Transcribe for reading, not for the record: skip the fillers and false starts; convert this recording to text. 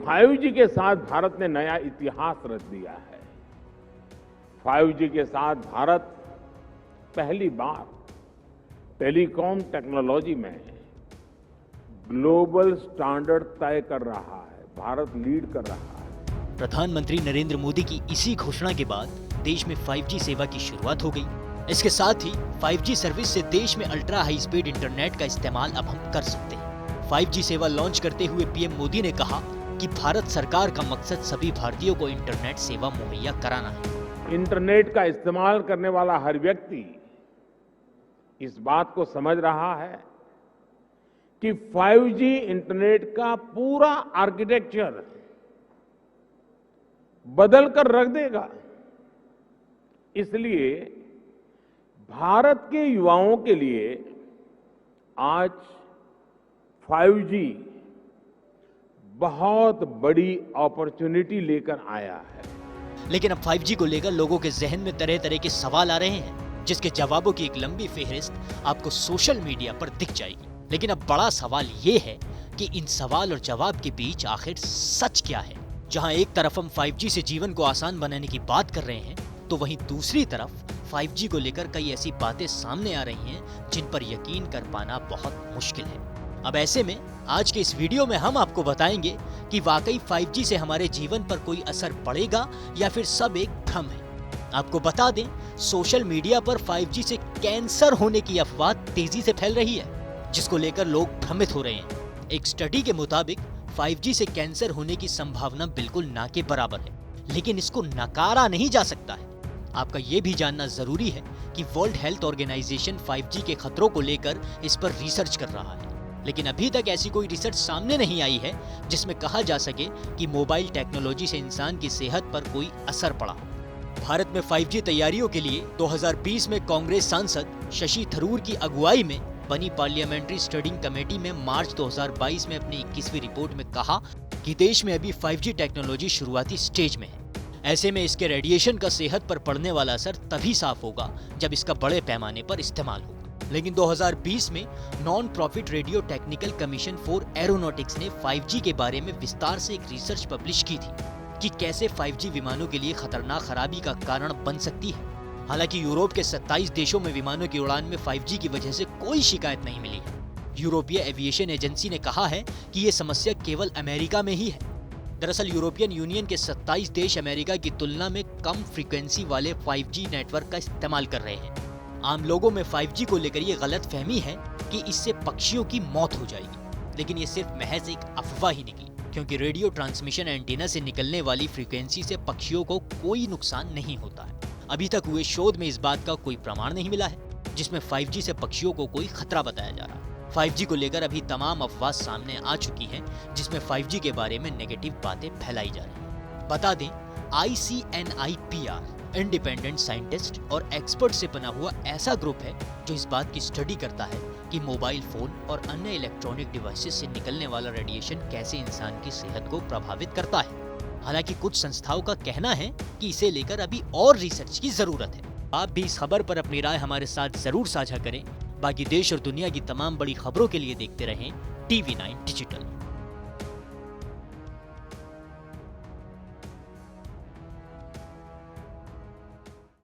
5G के साथ भारत ने नया इतिहास रच दिया है। 5G के साथ भारत पहली बार टेलीकॉम टेक्नोलॉजी में ग्लोबल स्टैंडर्ड तय कर रहा है। भारत लीड कर रहा है। प्रधानमंत्री नरेंद्र मोदी की इसी घोषणा के बाद देश में 5G सेवा की शुरुआत हो गई। इसके साथ ही 5G सर्विस से देश में अल्ट्रा हाई स्पीड इंटरनेट का इस्तेमाल अब हम कर सकते हैं। 5G सेवा लॉन्च करते हुए पीएम मोदी ने कहा कि भारत सरकार का मकसद सभी भारतीयों को इंटरनेट सेवा मुहैया कराना है। इंटरनेट का इस्तेमाल करने वाला हर व्यक्ति इस बात को समझ रहा है कि 5G इंटरनेट का पूरा आर्किटेक्चर बदल कर रख देगा। इसलिए भारत के युवाओं के लिए आज 5G बहुत बड़ी अपॉर्चुनिटी लेकर आया है। लेकिन अब 5G को लेकर लोगों के जहन में तरह तरह के सवाल आ रहे हैं, जिसके जवाबों की एक लंबी फेहरिस्त आपको सोशल मीडिया पर दिख जाएगी। लेकिन अब बड़ा सवाल ये है कि इन सवाल और जवाब के बीच आखिर सच क्या है। जहां एक तरफ हम 5G से जीवन को आसान बनाने की बात कर रहे हैं, तो वहीं दूसरी तरफ 5G को लेकर कई ऐसी बातें सामने आ रही हैं जिन पर यकीन कर पाना बहुत मुश्किल है। अब ऐसे में आज के इस वीडियो में हम आपको बताएंगे कि वाकई 5G से हमारे जीवन पर कोई असर पड़ेगा या फिर सब एक भ्रम है। आपको बता दें, सोशल मीडिया पर 5G से कैंसर होने की अफवाह तेजी से फैल रही है, जिसको लेकर लोग भ्रमित हो रहे हैं। एक स्टडी के मुताबिक 5G से कैंसर होने की संभावना बिल्कुल ना के बराबर है, लेकिन इसको नकारा नहीं जा सकता है। आपका ये भी जानना जरूरी है कि वर्ल्ड हेल्थ ऑर्गेनाइजेशन 5G के खतरों को लेकर इस पर रिसर्च कर रहा है, लेकिन अभी तक ऐसी कोई रिसर्च सामने नहीं आई है जिसमें कहा जा सके कि मोबाइल टेक्नोलॉजी से इंसान की सेहत पर कोई असर पड़ा हो। भारत में 5G तैयारियों के लिए 2020 में कांग्रेस सांसद शशि थरूर की अगुवाई में बनी पार्लियामेंट्री स्टडिंग कमेटी में मार्च 2022 में अपनी 21वीं रिपोर्ट में कहा कि देश में अभी 5G टेक्नोलॉजी शुरुआती स्टेज में है। ऐसे में इसके रेडिएशन का सेहत पर पड़ने वाला असर तभी साफ होगा जब इसका बड़े पैमाने पर इस्तेमाल होगा। लेकिन 2020 में non profit radio technical commission for aeronautics ने 5G के बारे में विस्तार से एक रिसर्च पब्लिश की थी कि कैसे 5G विमानों के लिए खतरनाक खराबी का कारण बन सकती है। हालांकि यूरोप के 27 देशों में विमानों की उड़ान में 5G की वजह से कोई शिकायत नहीं मिली है। यूरोपीय एविएशन एजेंसी ने कहा है कि ये समस्या केवल अमेरिका में ही है। दरअसल यूरोपियन यूनियन के 27 देश अमेरिका की तुलना में कम फ्रीक्वेंसी वाले 5G नेटवर्क का इस्तेमाल कर रहे हैं। आम लोगों में 5G को लेकर ये गलत फहमी है कि इससे पक्षियों की मौत हो जाएगी, लेकिन ये सिर्फ महज एक अफवाह ही निकली, क्योंकि रेडियो ट्रांसमिशन एंटीना से निकलने वाली फ्रीक्वेंसी से पक्षियों को कोई नुकसान नहीं होता है। अभी तक हुए शोध में इस बात का कोई प्रमाण नहीं मिला है जिसमें 5G से पक्षियों को कोई खतरा बताया जा रहा है। 5G को लेकर अभी तमाम अफवाह सामने आ चुकी हैं, जिसमें 5G के बारे में नेगेटिव बातें फैलाई जा रही हैं। बता दें, ICNIPR इंडिपेंडेंट साइंटिस्ट और एक्सपर्ट से बना हुआ ऐसा ग्रुप है जो इस बात की स्टडी करता है कि मोबाइल फोन और अन्य इलेक्ट्रॉनिक डिवाइसेस से निकलने वाला रेडिएशन कैसे इंसान की सेहत को प्रभावित करता है। हालांकि कुछ संस्थाओं का कहना है कि इसे लेकर अभी और रिसर्च की जरूरत है। आप भी इस खबर पर अपनी राय हमारे साथ जरूर साझा करें। बाकी देश और दुनिया की तमाम बड़ी खबरों के लिए देखते रहें TV9 डिजिटल।